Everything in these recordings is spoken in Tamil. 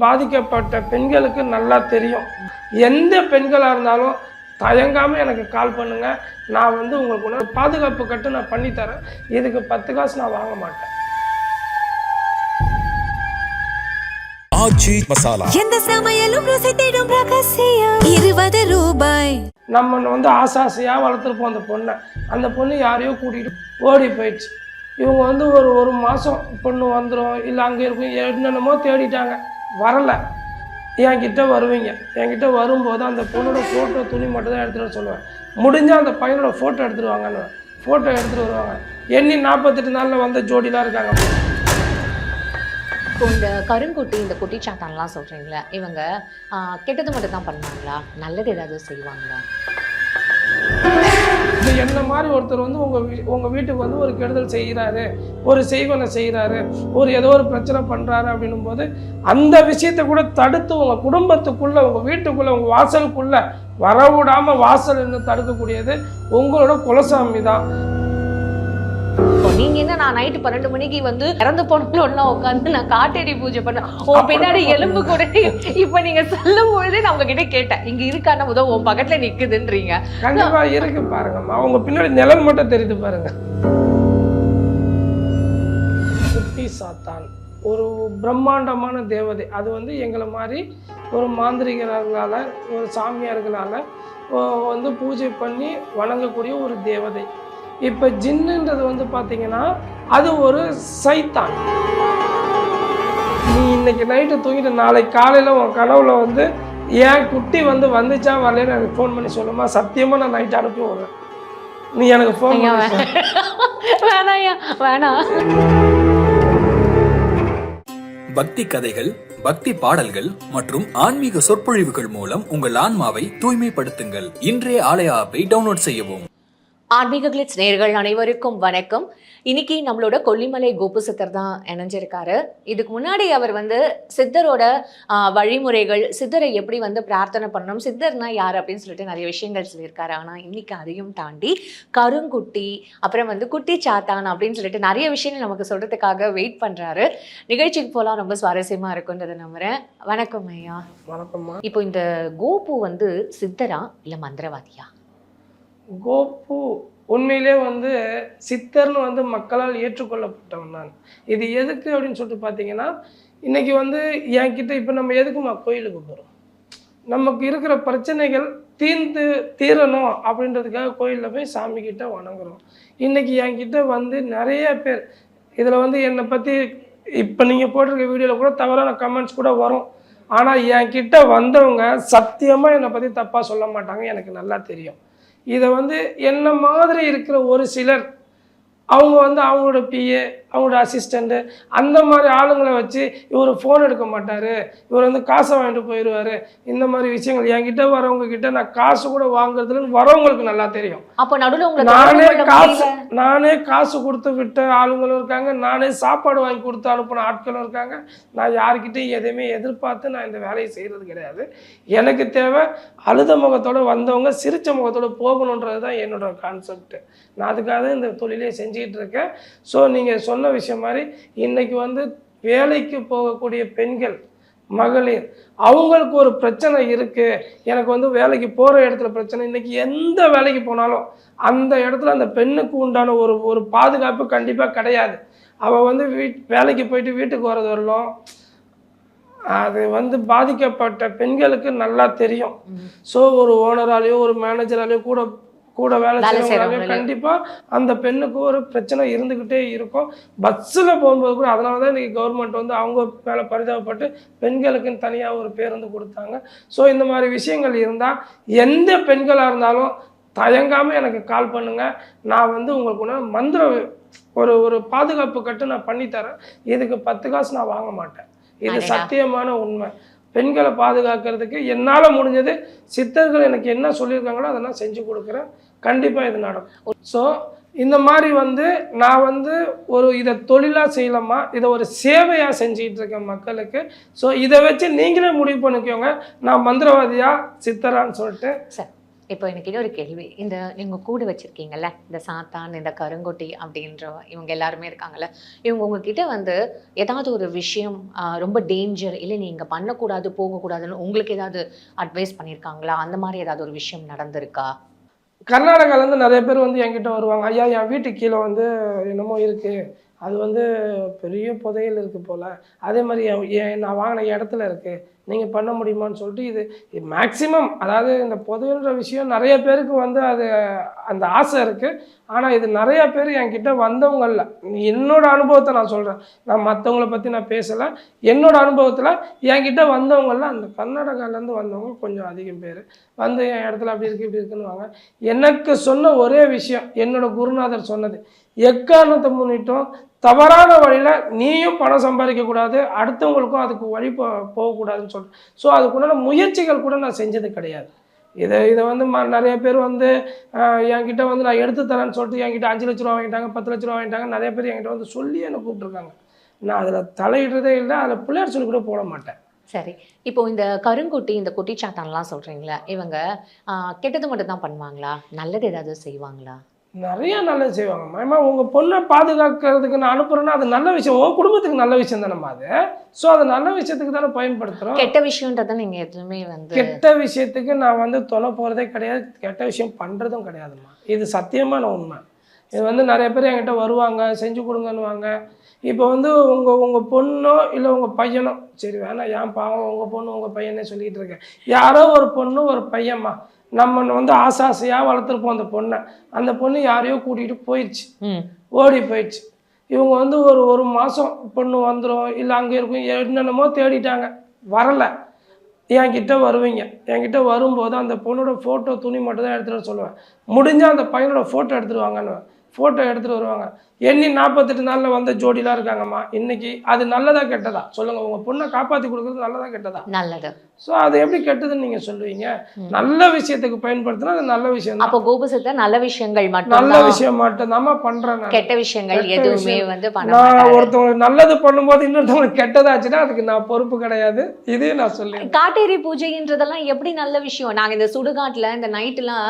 பாதிக்கப்பட்ட பெண்களுக்கு நல்லா தெரியும். எந்த பெண்களாக இருந்தாலும் தயங்காமல் எனக்கு கால் பண்ணுங்க. நான் வந்து உங்களுக்கு பாதுகாப்பு கட்டு நான் பண்ணித்தரேன். இதுக்கு 10 காசு நான் வாங்க மாட்டேன். ஆச்சி மசாலா எந்த சமையலும் ருசி தேடும் ரகசியம் 20 ரூபாய். நம்ம வந்து ஆசாசியாக வளர்த்துருப்போம் அந்த பொண்ணை. அந்த பொண்ணு யாரையோ கூட்டிகிட்டு ஓடி போயிடுச்சு. இவங்க வந்து ஒரு மாதம் பொண்ணு வந்துடும் இல்லை அங்கே இருக்கும் என்னென்னமோ தேடிட்டாங்க, வரலை. என்கிட்ட வருவீங்க. என்கிட்ட வரும்போது அந்த பொண்ணோட ஃபோட்டோ துணி மட்டும் தான் எடுத்துகிட்டு சொல்லுவேன். முடிஞ்சால் அந்த பையனோட ஃபோட்டோ எடுத்துகிட்டு வாங்கன்னு ஃபோட்டோ எடுத்துகிட்டு வருவாங்க. எண்ணி 48 நாளில் வந்த ஜோடிலாம் இருக்காங்க. இப்போ இந்த கருங்குட்டி இந்த குட்டிச்சாத்தான்லாம் சொல்கிறீங்களா, இவங்க கெட்டது மட்டும் தான் பண்ணுவாங்களா, நல்லது ஏதாவது செய்வாங்களா? இது என்ன மாதிரி ஒருத்தர் வந்து உங்கள் வீட்டுக்கு வந்து ஒரு கெடுதல் செய்கிறாரு, ஒரு செய்வனை செய்கிறாரு, ஏதோ ஒரு பிரச்சனை பண்ணுறாரு அப்படின்னும் போது அந்த விஷயத்தை கூட தடுத்து உங்கள் குடும்பத்துக்குள்ளே, உங்கள் வீட்டுக்குள்ளே, உங்கள் வாசலுக்குள்ளே வரவிடாமல் வாசல் இன்னும் தடுக்கக்கூடியது உங்களோட குலசாமி தான். நீங்க என்ன, நான் நைட்டு 12 மணிக்கு வந்து இறந்து போனவங்களும் ஒன்னா உட்காந்து நான் காட்டேரி பூஜை பண்ணேன், உன் பின்னாடி எலும்பு கூட இப்ப நீங்க சொல்லும் பொழுதே நான் உங்ககிட்ட கேட்டேன், இங்க இருக்கான முதல் உன் பக்கத்துல நிக்குதுன்றீங்க. கண்டிப்பா இருக்கு பாருங்கம்மா, அவங்க பின்னாடி நிழல் மட்டும் தெரியுது பாருங்க. குட்டி சாத்தான் ஒரு பிரம்மாண்டமான தேவதை. அது வந்து எங்களை மாதிரி ஒரு மாந்திரிகர்களால், ஒரு சாமியார்களால் வந்து பூஜை பண்ணி வணங்கக்கூடிய ஒரு தேவதை. இப்போ ஜின்னுன்றது வந்து பார்த்தீங்கன்னா அது ஒரு சைத்தான். நீ இன்னைக்கு நைட்டு தூங்கிட்டு நாளைக்கு காலையில் உன் கனவுல வந்து என் குட்டி வந்து வந்துச்சா வரலன்னு எனக்கு ஃபோன் பண்ணி சொல்லுமா, சத்தியமாக நான் நைட்டு அனுப்பி விடுறேன். நீ எனக்கு ஃபோன் வேணாயா வேணாம். பக்தி கதைகள், பக்தி பாடல்கள் மற்றும் ஆன்மீக சொற்பொழிவுகள் மூலம் உங்கள் ஆன்மாவை தூய்மைப்படுத்துங்கள். இன்றைய ஆலய ஆப்பை டவுன்லோட் செய்யவும். ஆன்மீக கிளிட்ஸ் நேயர்கள் அனைவருக்கும் வணக்கம். இன்னைக்கு நம்மளோட கொல்லிமலை கோபு சித்தர் தான் இணைஞ்சிருக்காரு. இதுக்கு முன்னாடி அவர் வந்து சித்தரோட வழிமுறைகள், சித்தரை எப்படி வந்து பிரார்த்தனை பண்ணணும், சித்தர்னா யார் அப்படின்னு சொல்லிட்டு நிறைய விஷயங்கள் சொல்லியிருக்காரு. ஆனால் இன்னைக்கு அதையும் தாண்டி கருங்குட்டி, அப்புறம் வந்து குட்டி சாத்தான் அப்படின்னு சொல்லிட்டு நிறைய விஷயங்கள் நமக்கு சொல்றதுக்காக வெயிட் பண்றாரு. நிகழ்ச்சிக்கு போலாம், ரொம்ப சுவாரஸ்யமா இருக்குன்றதை நம்புறேன். வணக்கம் ஐயா. வணக்கம்மா. இப்போ இந்த கோபு வந்து சித்தரா இல்லை மந்திரவாதியா? கோபு உண்மையிலே வந்து சித்தர்னு வந்து மக்களால் ஏற்றுக்கொள்ளப்பட்டவன் நான். இது எதுக்கு அப்படின்னு சொல்லிட்டு பார்த்தீங்கன்னா, இன்றைக்கி வந்து என்கிட்ட இப்போ நம்ம எதுக்குமா கோயிலுக்கு போகிறோம், நமக்கு இருக்கிற பிரச்சனைகள் தீரணும் அப்படின்றதுக்காக கோயிலில் போய் சாமிக்கிட்ட வணங்குறோம். இன்றைக்கி என்கிட்ட வந்து நிறைய பேர் இதில் வந்து என்னை பற்றி இப்போ நீங்கள் போட்டிருக்க வீடியோவில் கூட தவறான கமெண்ட்ஸ் கூட வரும். ஆனால் என்கிட்ட வந்தவங்க சத்தியமாக என்னை பற்றி தப்பாக சொல்ல மாட்டாங்க, எனக்கு நல்லா தெரியும். இதை வந்து என்ன மாதிரி இருக்கிற ஒரு சிலர் அவங்க வந்து அவங்களோட பிஏ, அவங்களோட அசிஸ்டண்ட்டு, அந்த மாதிரி ஆளுங்களை வச்சு இவர் ஃபோன் எடுக்க மாட்டார், இவர் வந்து காசை வாங்கிட்டு போயிடுவார், இந்த மாதிரி விஷயங்கள் என்கிட்ட வரவங்க கிட்ட நான் காசு கூட வாங்குறதுன்னு வரவங்களுக்கு நல்லா தெரியும். அப்போ நடுவில் நானே காசு கொடுத்து விட்ட ஆளுங்களும் இருக்காங்க, நானே சாப்பாடு வாங்கி கொடுத்து அனுப்பின ஆட்களும் இருக்காங்க. நான் யார்கிட்டையும் எதையுமே எதிர்பார்த்து நான் இந்த வேலையை செய்கிறது கிடையாது. எனக்கு தேவை அழுத முகத்தோடு வந்தவங்க சிரிச்ச முகத்தோடு போகணுன்றது தான் என்னோட கான்செப்ட். நான் அதுக்காக இந்த தொழிலே செஞ்சுக்கிட்டு இருக்கேன். ஸோ நீங்கள் சொன்ன விஷயம் மாதிரி இன்றைக்கி வந்து வேலைக்கு போகக்கூடிய பெண்கள், மகளிர், அவங்களுக்கு ஒரு பிரச்சனை இருக்குது, எனக்கு வந்து வேலைக்கு போகிற இடத்துல பிரச்சனை, இன்றைக்கி எந்த வேலைக்கு போனாலும் அந்த இடத்துல அந்த பெண்ணுக்கு உண்டான ஒரு பாதுகாப்பு கண்டிப்பாக கிடையாது. அவள் வந்து வேலைக்கு போயிட்டு வீட்டுக்கு வர்றது வரலும் அது வந்து பாதிக்கப்பட்ட பெண்களுக்கு நல்லா தெரியும். ஸோ ஒரு ஓனராலேயோ ஒரு மேனேஜராலேயோ கூட வேலை செய்யறவங்க கண்டிப்பாக அந்த பெண்ணுக்கு ஒரு பிரச்சனை இருந்துக்கிட்டே இருக்கும். பஸ்ஸில் போகும்போது கூட அதனால தான் இன்றைக்கி கவர்மெண்ட் வந்து அவங்க மேலே பரிதாபப்பட்டு பெண்களுக்குன்னு தனியாக ஒரு பேருந்து கொடுத்தாங்க. ஸோ இந்த மாதிரி விஷயங்கள் இருந்தால் எந்த பெண்களாக இருந்தாலும் தயங்காமல் எனக்கு கால் பண்ணுங்கள். நான் வந்து உங்களுக்கு மந்திர ஒரு பாதுகாப்பு கட்டு நான் பண்ணித்தரேன். இதுக்கு 10 காசு நான் வாங்க மாட்டேன். இது சத்தியமான உண்மை. பெண்களை பாதுகாக்கிறதுக்கு என்னால் முடிஞ்சது, சித்தர்கள் எனக்கு என்ன சொல்லியிருக்காங்களோ அதை நான் செஞ்சு கொடுக்குறேன். கண்டிப்பாக இது நடக்கும். ஸோ இந்த மாதிரி வந்து நான் வந்து இதை தொழிலாக செய்யலாமா, இதை ஒரு சேவையாக செஞ்சுக்கிட்டு இருக்கேன் மக்களுக்கு. ஸோ இதை வச்சு நீங்களே முடிவு பண்ணிக்கோங்க, நான் மந்திரவாதியா சித்தரான்னு சொல்லிட்டு. இப்போ எனக்கு இன்னொரு கேள்வி, இந்த நீங்க கூட வச்சிருக்கீங்கல்ல, இந்த சாத்தான், இந்த கருங்கொட்டி அப்படின்ற இவங்க எல்லாருமே இருக்காங்கல்ல, இவங்க உங்ககிட்ட வந்து ஏதாவது ஒரு விஷயம் ரொம்ப டேஞ்சர், இல்லை நீங்க பண்ணக்கூடாது, போகக்கூடாதுன்னு உங்களுக்கு ஏதாவது அட்வைஸ் பண்ணியிருக்காங்களா? அந்த மாதிரி ஏதாவது ஒரு விஷயம் நடந்திருக்கா? கர்நாடகாலேருந்து நிறைய பேர் வந்து என்கிட்ட வருவாங்க. ஐயா என் வீட்டுக்கு கீழே வந்து என்னமோ இருக்குது, அது வந்து பெரிய புதையல் இருக்குது போல், அதே மாதிரி நான் வாங்கின இடத்துல இருக்குது, நீங்கள் பண்ண முடியுமான்னு சொல்லிட்டு இது மேக்ஸிமம், அதாவது இந்த புதையல்ன்ற விஷயம் நிறைய பேருக்கு வந்து அது அந்த ஆசை இருக்குது. ஆனால் இது நிறையா பேர் என்கிட்ட வந்தவங்கள, என்னோட அனுபவத்தை நான் சொல்கிறேன், நான் மற்றவங்கள பற்றி நான் பேசலை, என்னோட அனுபவத்தில் என்கிட்ட வந்தவங்கள அந்த கர்நாடகாலேருந்து வந்தவங்க கொஞ்சம் அதிகம் பேர் வந்து என் இடத்துல அப்படி இருக்குது இப்படி இருக்குன்னு வாங்க. எனக்கு சொன்ன ஒரே விஷயம், என்னோட குருநாதர் சொன்னது, எக்காரணத்தை முன்னிட்டும் தவறான வழியில் நீயும் பணம் சம்பாதிக்கக்கூடாது, அடுத்தவங்களுக்கும் அதுக்கு வழி போகக்கூடாதுன்னு சொல்கிறேன். ஸோ அதுக்குண்டான முயற்சிகள் கூட நான் செஞ்சது கிடையாது. இதை வந்து நிறைய பேர் வந்து என்கிட்ட வந்து நான் எடுத்து தரேன்னு சொல்லிட்டு என்கிட்ட 5 லட்ச ரூபா வாங்கிட்டாங்க, 10 லட்ச ரூபா வாங்கிட்டாங்க, நிறைய பேர் என்கிட்ட வந்து சொல்லி என்னை கூப்பிட்ருக்காங்க. நான் அதில் தலையிடுறதே இல்லை, அதில் பிள்ளையார் சொல்லி கூட போட மாட்டேன். சரி, இப்போ இந்த கருங்குட்டி, இந்த குட்டிச்சாத்தான்லாம் சொல்றீங்களா, இவங்க கெட்டது மட்டும் தான் பண்ணுவாங்களா, நல்லது ஏதாவது செய்வாங்களா? நிறைய நல்லது செய்வாங்க. மேமா உங்கள் பொண்ணை பாதுகாக்கிறதுக்கு நான் அனுப்புகிறேன்னா அது நல்ல விஷயம், உன் குடும்பத்துக்கு நல்ல விஷயம் தானேம்மா அது. ஸோ அது நல்ல விஷயத்துக்கு தானே பயன்படுத்துகிறோம். கெட்ட விஷயன்றதை நீங்கள் எதுவுமே வந்து கெட்ட விஷயத்துக்கு நான் வந்து தொலை போகிறதே கிடையாது, கெட்ட விஷயம் பண்ணுறதும் கிடையாதும்மா. இது சத்தியமான உண்மை. இது வந்து நிறைய பேர் என்கிட்ட வருவாங்க, செஞ்சு கொடுங்கன்னுவாங்க. இப்போ வந்து உங்கள் பொண்ணோ இல்லை உங்கள் பையனோ, சரி வேணாம் என் பாவம் உங்கள் பொண்ணு உங்கள் பையனே சொல்லிகிட்டு இருக்கேன், யாரோ ஒரு பொண்ணு ஒரு பையன்மா, நம்ம வந்து ஆசையாக வளர்த்துருப்போம் அந்த பொண்ணை, அந்த பொண்ணு யாரையோ கூட்டிகிட்டு போயிடுச்சு, ஓடி போயிடுச்சு. இவங்க வந்து ஒரு மாதம் பொண்ணு வந்துடும் இல்லை அங்கே இருக்கும், என்னென்னமோ தேடிட்டாங்க, வரலை. என்கிட்ட வருவீங்க, என்கிட்ட வரும்போது அந்த பொண்ணோட ஃபோட்டோ துணி மட்டும் தான் எடுத்துகிட்டு வர சொல்லுவேன். முடிஞ்சால் அந்த பையனோட ஃபோட்டோ எடுத்துகிட்டு வாங்கன்னு, ஃபோட்டோ எடுத்துகிட்டு வருவாங்க. எண்ணி 48 நாளில் வந்த ஜோடிலாம் இருக்காங்கம்மா. இன்னைக்கு அது நல்லதா கெட்டதா சொல்லுங்கள்? உங்கள் பொண்ணை காப்பாற்றி கொடுக்குறது நல்லதா கெட்டதா? நல்லது. ஸோ அது எப்படி கெட்டதுன்னு நீங்கள் சொல்லுவீங்க? நல்ல விஷயத்துக்கு பயன்படுத்தினா அது நல்ல விஷயம். அப்போ கோபுசத்தை நல்ல விஷயங்கள் மட்டும், நல்ல விஷயம் மட்டும் தான் பண்ணுறேன். கெட்ட விஷயங்கள் எதுவுமே வந்து நான் ஒருத்தவங்களுக்கு நல்லது பண்ணும்போது இன்னொருத்தவங்களுக்கு கெட்டதாச்சுன்னா அதுக்கு நான் பொறுப்பு கிடையாது. இதே நான் சொல்லி காட்டேரி பூஜைன்றதெல்லாம் எப்படி நல்ல விஷயம்? நாங்க இந்த சுடுகாட்டுல இந்த நைட்லாம்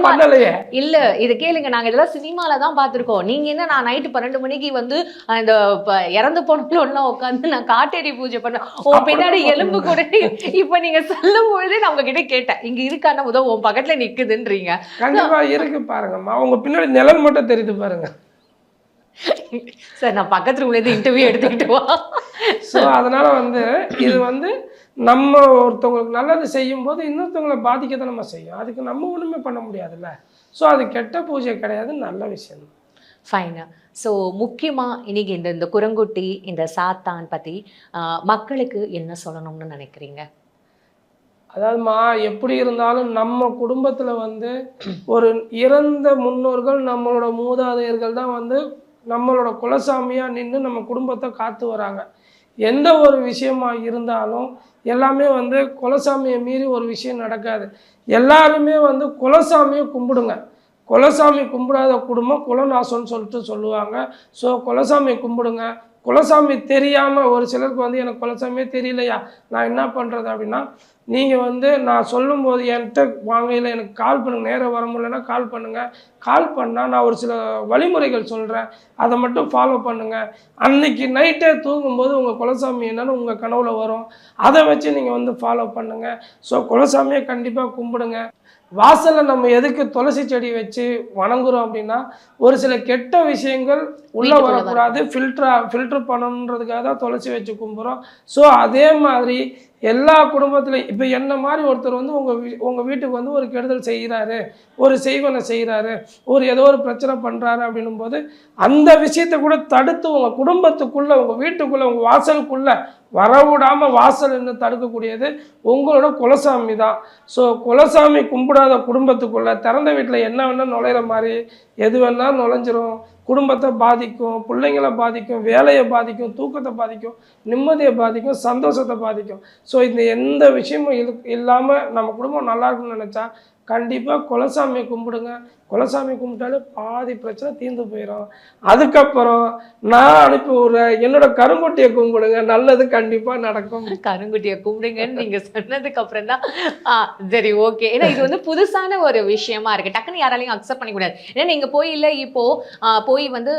பண்ணலையே. இல்ல இது கேளுங்க, நாங்க இதெல்லாம் சினிமால தான் பாத்திருக்கோம். நீங்க என்ன, நான் நைட்டு 12 மணிக்கு வந்து இந்த இறந்து போனவங்கள உட்காந்து நான் காட்டேரி பூஜை பண்ணேன், உன் பின்னாடி எலும்பு கூட. இப்ப நீங்க சொல்லும் பொழுதே நான் உங்ககிட்ட கேட்டேன், இங்க இருக்கான உதவ உன் பக்கத்துல நிக்குதுன்றீங்க. கண்டிப்பா இருக்கு பாருங்கம்மா, உங்க பின்னாடி நிழல் மட்டும் தெரியுது பாருங்க. சார் நான் பக்கத்துல உள்ளது இன்டர்வியூ எடுத்துக்கிட்டு வா. ஸோ அதனால வந்து இது வந்து நம்ம ஒருத்தவங்களுக்கு நல்லது செய்யும் போது இன்னொருத்தவங்களை பாதிக்க தான் நம்ம செய்யும், அதுக்கு நம்ம ஒன்றுமே பண்ண முடியாதுல்ல. ஸோ அது கெட்ட பூஜை கிடையாது, நல்ல விஷயம். ஃபைனு. ஸோ முக்கியமாக இன்றைக்கி இந்த குரங்குட்டி, இந்த சாத்தான் பற்றி மக்களுக்கு என்ன சொல்லணும்னு நினைக்கிறீங்க? அதாவதுமா எப்படி இருந்தாலும் நம்ம குடும்பத்தில் வந்து ஒரு இறந்த முன்னோர்கள், நம்மளோட மூதாதையர்கள் தான் வந்து நம்மளோட குலசாமியாக நின்று நம்ம குடும்பத்தை காத்து வராங்க. எந்த ஒரு விஷயமா இருந்தாலும் எல்லாமே வந்து குலசாமியை மீறி ஒரு விஷயம் நடக்காது. எல்லாருமே வந்து குலசாமியை கும்பிடுங்க. குலசாமி கும்பிடாத குடும்பம் குலநாசம்னு சொல்லிட்டு சொல்லுவாங்க. ஸோ குலசாமி கும்பிடுங்க. குலசாமி தெரியாமல் ஒரு சிலருக்கு வந்து எனக்கு குலசாமியே தெரியலையா நான் என்ன பண்ணுறது அப்படின்னா, நீங்கள் வந்து நான் சொல்லும்போது என்கிட்ட வாங்கையில் எனக்கு கால் பண்ணுங்கள், நேராக வர முடியலன்னா கால் பண்ணுங்கள். கால் பண்ணால் நான் ஒரு சில வழிமுறைகள் சொல்கிறேன், அதை மட்டும் ஃபாலோ பண்ணுங்கள். அன்னைக்கு நைட்டே தூங்கும்போது உங்கள் குலசாமி என்னன்னு உங்கள் கனவுல வரும், அதை வச்சு நீங்கள் வந்து ஃபாலோ பண்ணுங்கள். ஸோ குலசாமியை கண்டிப்பாக கும்பிடுங்க. வாசலில் நம்ம எதுக்கு துளசி செடி வச்சு வணங்குறோம் அப்படின்னா, ஒரு சில கெட்ட விஷயங்கள் உள்ளே வரக்கூடாது, ஃபில்டர் பண்ணணுன்றதுக்காக தான் துளசி வச்சு கும்பிட்றோம். ஸோ அதே மாதிரி எல்லா குடும்பத்துலையும் இப்போ என்ன மாதிரி ஒருத்தர் வந்து உங்கள் வீட்டுக்கு வந்து ஒரு கெடுதல் செய்கிறாரு, ஒரு செய்வனை செய்கிறாரு, ஏதோ ஒரு பிரச்சனை பண்ணுறாரு அப்படின்னும் போது அந்த விஷயத்தை கூட தடுத்து உங்கள் குடும்பத்துக்குள்ளே, உங்கள் வீட்டுக்குள்ளே, உங்கள் வாசலுக்குள்ளே வரவிடாமல் வாசல் என்று தடுக்கக்கூடியது உங்களோட குலசாமி தான். ஸோ குலசாமி கும்பிடாத குடும்பத்துக்குள்ளே திறந்த வீட்டில் என்ன வேணால் நுழையிற மாதிரி எது வேணால் நுழைஞ்சிரும். குடும்பத்தை பாதிக்கும், பிள்ளைங்களை பாதிக்கும், வேலையை பாதிக்கும், தூக்கத்தை பாதிக்கும், நிம்மதியை பாதிக்கும், சந்தோஷத்தை பாதிக்கும். ஸோ இந்த எந்த விஷயமும் இல்லாமல் நம்ம குடும்பம் நல்லா இருக்குன்னு நினச்சா கண்டிப்பாக குலசாமியை கும்பிடுங்க. குலசாமி கும்பிட்டாலே பாதி பிரச்சனை தீர்ந்து போயிடும். அதுக்கப்புறம் நான் அனுப்பி விடுறேன், என்னோட கருங்குட்டியை கும்பிடுங்க, நல்லது கண்டிப்பாக நடக்கும். கருங்குட்டியை கும்பிடுங்கன்னு நீங்க சொன்னதுக்கு அப்புறம் தான் சரி ஓகே. ஏன்னா இது வந்து புதுசான ஒரு விஷயமா இருக்கு, டக்குன்னு யாராலையும் அக்செப்ட் பண்ணிக்கூடாது. ஏன்னா நீங்க போய் இல்லை இப்போ போய் வந்து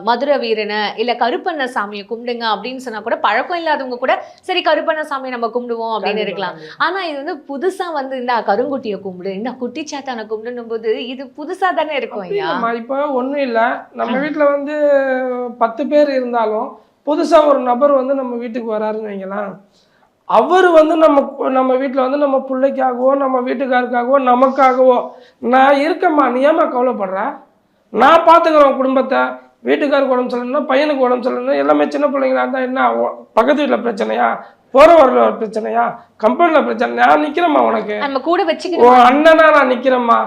மதுரை வீரனை இல்லை கருப்பண்ண சாமியை கும்பிடுங்க அப்படின்னு சொன்னா கூட பழக்கம் இல்லாதவங்க கூட சரி கருப்பண்ண சாமியை நம்ம கும்பிடுவோம் அப்படின்னு இருக்கலாம். ஆனா இது வந்து புதுசா வந்து இந்த கருங்குட்டியை கும்பிடு, இந்த குட்டிச்சாத்தானை கும்பிடுன்னும் போது இது புதுசா தானே இருக்கும் ஐயா. இப்போ ஒன்றும் இல்லை, நம்ம வீட்டில் வந்து 10 பேர் இருந்தாலும் புதுசாக ஒரு நபர் வந்து நம்ம வீட்டுக்கு வராருன்னு வைங்களேன், அவர் வந்து நம்ம வீட்டில் வந்து நம்ம பிள்ளைக்காகவோ நம்ம வீட்டுக்காருக்காகவோ நமக்காகவோ நான் இருக்கம்மா, நீ ஏமா கவலைப்படுற, நான் பார்த்துக்கிறேன் குடும்பத்தை, வீட்டுக்காருக்கு உடம்பு சொல்லணும்னா பையனுக்கு உடம்பு சொல்லணும், எல்லாமே சின்ன பிள்ளைங்களா இருந்தால் என்ன பக்கத்து வீட்டில் பிரச்சனையா, போகிற வரல ஒரு பிரச்சனையா, கம்பெனியில் பிரச்சனை, நான் நிற்கிறேம்மா உனக்கு, நம்ம கூட வச்சுக்கிறோம், உன் அண்ணனா நான் நிற்கிறேம்மா,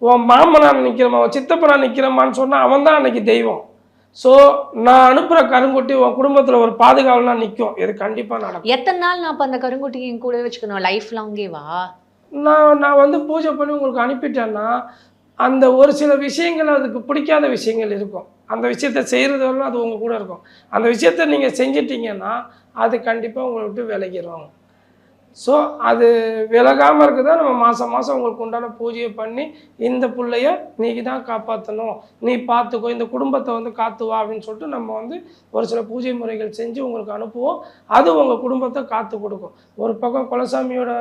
உன் மாமனா நிற்கிறம்மா, உன் சித்தப்பனா நிற்கிறம்மான்னு சொன்னால் அவன் தான் அன்னைக்கு தெய்வம். ஸோ நான் அனுப்புகிற கருங்குட்டி உன் குடும்பத்தில் ஒரு பாதுகாவலனா நிற்கும். இது கண்டிப்பாக நடக்கும். எத்தனை நாள் நான் அப்போ அந்த கருங்குட்டி என் கூட வச்சுக்கணும், லைஃப் லாங்கேவா? நான் வந்து பூஜை பண்ணி உங்களுக்கு அனுப்பிட்டேன்னா அந்த ஒரு சில விஷயங்கள் அதுக்கு பிடிக்காத விஷயங்கள் இருக்கும், அந்த விஷயத்த செய்கிறது வரலாம் அது உங்கள் கூட இருக்கும். அந்த விஷயத்த நீங்கள் செஞ்சிட்டிங்கன்னா அது கண்டிப்பாக உங்களை விட்டு விலகிடும். ஸோ அது விலகாமல் இருக்குதா நம்ம மாதம் மாதம் உங்களுக்கு உண்டான பூஜையை பண்ணி இந்த பிள்ளைய நீ தான் காப்பாற்றணும், நீ பார்த்துக்கோ, இந்த குடும்பத்தை வந்து காத்துவா அப்படின்னு சொல்லிட்டு நம்ம வந்து ஒரு சில பூஜை முறைகள் செஞ்சு உங்களுக்கு அனுப்புவோம். அது உங்கள் குடும்பத்தை காத்து கொடுக்கும். ஒரு பக்கம் குலசாமியோட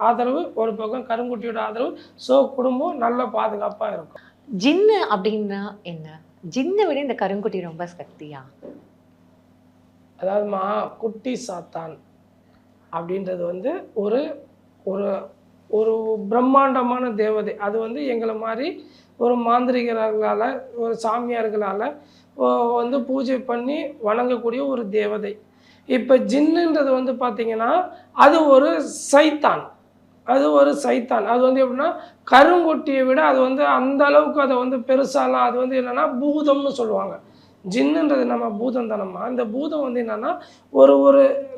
ஆதரவு, ஒரு பக்கம் கருங்குட்டியோட ஆதரவு. ஸோ குடும்பம் நல்ல பாதுகாப்பாக இருக்கும். ஜின்னு அப்படின்னா என்ன? ஜின்னை விட இந்த கருங்குட்டி ரொம்ப சக்தியா? அதாவதுமா குட்டி சாத்தான் அப்படின்றது வந்து ஒரு ஒரு ஒரு பிரம்மாண்டமான தேவதை. அது வந்து எங்களை மாதிரி ஒரு மாந்திரிகர்களால் ஒரு சாமியார்களால் வந்து பூஜை பண்ணி வணங்கக்கூடிய ஒரு தேவதை. இப்போ ஜின்னுன்றது வந்து பார்த்திங்கன்னா அது ஒரு சைத்தான், அது ஒரு சைத்தான். அது வந்து எப்படின்னா கருங்குட்டியை விட அது வந்து அந்த அளவுக்கு அதை வந்து பெருசாலாம், அது வந்து என்னென்னா பூதம்னு சொல்லுவாங்க. ஜின்னுன்றது நம்ம பூதம் தானம்மா. இந்த பூதம் வந்து என்னென்னா ஒரு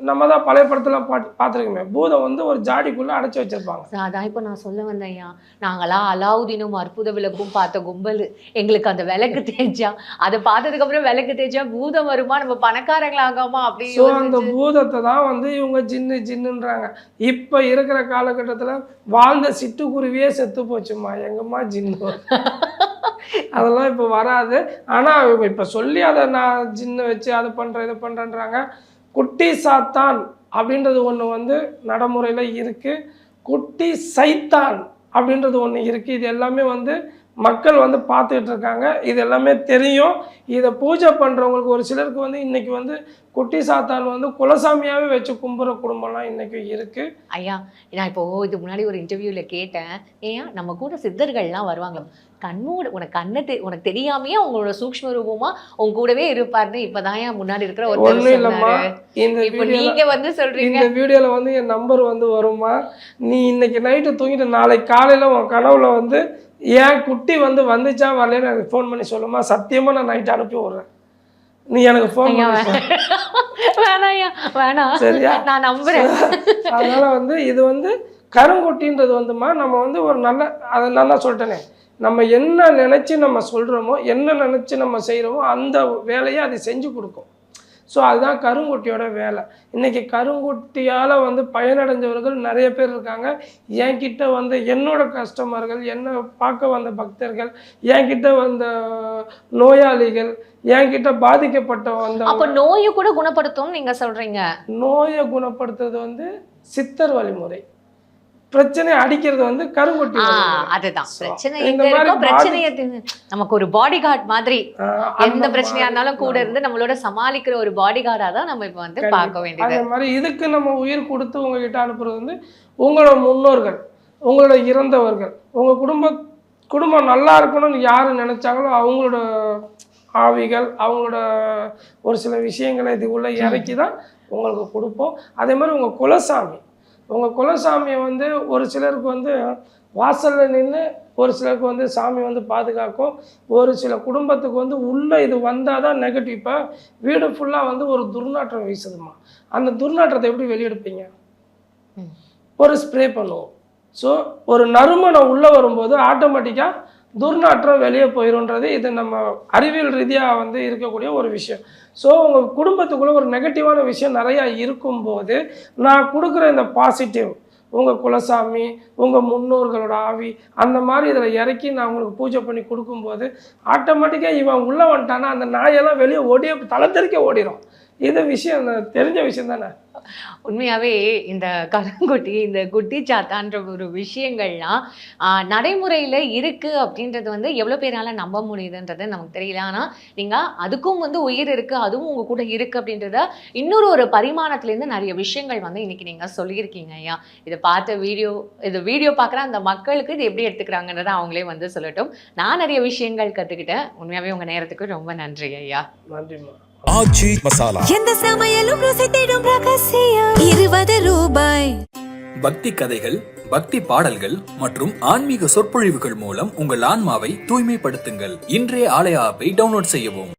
நம்ம தான் பழைய படத்தில் பார்த்துருக்கோமே, பூதம் வந்து ஒரு ஜாடிக்குள்ளே அடைச்சி வச்சுருப்பாங்க. அதான் இப்போ நான் சொல்ல வந்தேன் ஐயா, நாங்களாம் அலாவுதீனும் அற்புத விளக்கும் பார்த்த கும்பல், எங்களுக்கு அந்த விளக்கு தேய்ச்சா அதை பார்த்ததுக்கப்புறம் விளக்கு தேய்ச்சா பூதம் வருமா, நம்ம பணக்காரங்களாகாமா அப்படி. ஸோ அந்த பூதத்தை தான் வந்து இவங்க ஜின்னுன்றாங்க. இப்போ இருக்கிற காலகட்டத்தில் வாழ்ந்த சிட்டுக்குருவியே செத்து போச்சுமா, எங்கம்மா ஜின்னு அதெல்லாம் இப்போ வராது. ஆனால் இவங்க இப்போ சொல்லி அதை நான் ஜின்னு வச்சு அதை பண்ணுறேன் இதை பண்ணுறேன்றாங்க. குட்டி சாத்தான் அப்படின்றது ஒன்று வந்து நடைமுறையில் இருக்குது, குட்டி சைத்தான் அப்படின்றது ஒன்று இருக்குது. இது எல்லாமே வந்து மக்கள் வந்து பார்த்துக்கிட்டு இருக்காங்க, இது எல்லாமே தெரியும். இதை பூஜை பண்ணுறவங்களுக்கு ஒரு சிலருக்கு வந்து இன்றைக்கி வந்து குட்டி சாத்தான் வந்து குலசாமியாகவே வச்சு கும்புற குடும்பம்லாம் இன்றைக்கி இருக்குது. ஐயா நான் இப்போது இதுக்கு முன்னாடி ஒரு இன்டர்வியூவில் கேட்டேன், ஏன் நம்ம கூட சித்தர்கள்லாம் வருவாங்க, கண்ணோடு உனக்கு உனக்கு தெரியாமையே உங்களோட சூக்ஷ்ம ரூபமா உங்க கூடவே இருப்பாருன்னு இப்பதான் முன்னாடி இருக்கிற ஒரு இல்லம்மா. நீங்க வந்து சொல்றீங்க இந்த வீடியோல வந்து என் நம்பர் வந்து வருமா, நீ இன்னைக்கு நைட்டு தூங்கிட்டு நாளைக்கு காலையில உன் கனவுல வந்து என் குட்டி வந்து வந்துச்சா வரலன்னு எனக்கு ஃபோன் பண்ணி சொல்லுமா, சத்தியமா நான் நைட்டு அனுப்பி விடுறேன், நீ எனக்கு ஃபோன் வேணாம் சரியா, நான் நம்புறேன். அதனால வந்து இது வந்து கருங்குட்டின்றது வந்துமா நம்ம வந்து ஒரு நல்ல, அதை நான் தான் சொல்லிட்டேனே, நம்ம என்ன நினச்சி நம்ம சொல்கிறோமோ என்ன நினச்சி நம்ம செய்கிறோமோ அந்த வேலையை அது செஞ்சு கொடுக்கும். ஸோ அதுதான் கருங்குட்டியோட வேலை. இன்றைக்கி கருங்குட்டியால் வந்து பயனடைஞ்சவர்கள் நிறைய பேர் இருக்காங்க. என்கிட்ட வந்து என்னோட கஸ்டமர்கள், என்னை பார்க்க வந்த பக்தர்கள், என்கிட்ட வந்த நோயாளிகள், என்கிட்ட பாதிக்கப்பட்ட வந்த. அப்போ நோயை கூட குணப்படுத்தும் நீங்கள் சொல்கிறீங்க? நோயை குணப்படுத்துறது வந்து சித்தர் வழிமுறை, பிரச்சனை அடிக்கிறது வந்து கருங்குட்டி. அதுதான் பிரச்சனை. பிரச்சனையை நமக்கு ஒரு பாடி கார்டு மாதிரி, எந்த பிரச்சனையா இருந்தாலும் கூட இருந்து நம்மளோட சமாளிக்கிற ஒரு பாடி கார்டா தான் நம்ம இப்ப வந்து பார்க்க வேண்டியது. அதே மாதிரி இதுக்கு நம்ம உயிர் கொடுத்து உங்ககிட்ட அனுப்புறது வந்து உங்களோட முன்னோர்கள், உங்களோட இறந்தவர்கள், உங்க குடும்பம் நல்லா இருக்கணும்னு யாரு நினைச்சாங்களோ அவங்களோட ஆவிகள், அவங்களோட ஒரு சில விஷயங்களை இதுக்குள்ள இறக்கி தான் உங்களுக்கு கொடுப்போம். அதே மாதிரி உங்க குலசாமி, உங்கள் குலசாமியை வந்து ஒரு சிலருக்கு வந்து வாசலில் நின்று, ஒரு சிலருக்கு வந்து சாமி வந்து பாதுகாக்கும், ஒரு சில குடும்பத்துக்கு வந்து உள்ளே இது வந்தால் தான் நெகட்டிவ். இப்போ வீடு ஃபுல்லாக வந்து ஒரு துர்நாற்றம் வீசுதுமா, அந்த துர்நாற்றத்தை எப்படி வெளியெடுப்பீங்க? ஒரு ஸ்ப்ரே பண்ணுவோம், ஸோ ஒரு நறுமணம் உள்ளே வரும்போது ஆட்டோமேட்டிக்காக துர்நாற்றம் வெளியே போயிடும்ன்றது இது நம்ம அறிவியல் ரீதியாக வந்து இருக்கக்கூடிய ஒரு விஷயம். ஸோ உங்கள் குடும்பத்துக்குள்ளே ஒரு நெகட்டிவான விஷயம் நிறையா இருக்கும்போது நான் கொடுக்குற இந்த பாசிட்டிவ் உங்கள் குலசாமி உங்கள் முன்னோர்களோட ஆவி அந்த மாதிரி இதில் இறக்கி நான் உங்களுக்கு பூஜை பண்ணி கொடுக்கும்போது ஆட்டோமேட்டிக்காக இவன் உள்ளே வந்துட்டானா அந்த நாயெல்லாம் வெளியே தலை தெறிக்க ஓடிடும். இது விஷயம் தெரிஞ்ச விஷயம் தானே. உண்மையாவே இந்த கருங்குட்டி இந்த குட்டி சாத்தான்ற ஒரு விஷயங்கள்லாம் நடைமுறையில இருக்கு அப்படின்றது வந்து எவ்வளவு பேரால நம்ப முடியுதுன்றது நமக்கு தெரியல. ஆனா நீங்க அதுக்கும் வந்து உயிர் இருக்கு, அதுவும் உங்க கூட இருக்கு அப்படின்றத இன்னொரு ஒரு பரிமாணத்துல இருந்து நிறைய விஷயங்கள் வந்து இன்னைக்கு நீங்க சொல்லியிருக்கீங்க ஐயா. இதை பார்த்த வீடியோ பார்க்குற அந்த மக்களுக்கு இது எப்படி எடுத்துக்கிறாங்கன்றத அவங்களே வந்து சொல்லட்டும். நான் நிறைய விஷயங்கள் கத்துக்கிட்டேன். உண்மையாவே உங்க நேரத்துக்கு ரொம்ப நன்றி ஐயா. நன்றிம்மா. ஆச்சி மசாலா எந்த சமையலும் ருசி தேடும் ரகசியம் 20 ரூபாய். பக்தி கதைகள், பக்தி பாடல்கள் மற்றும் ஆன்மீக சொற்பொழிவுகள் மூலம் உங்கள் ஆன்மாவை தூய்மைப்படுத்துங்கள். இன்றைய ஆலய ஆப்பை டவுன்லோட் செய்யவும்.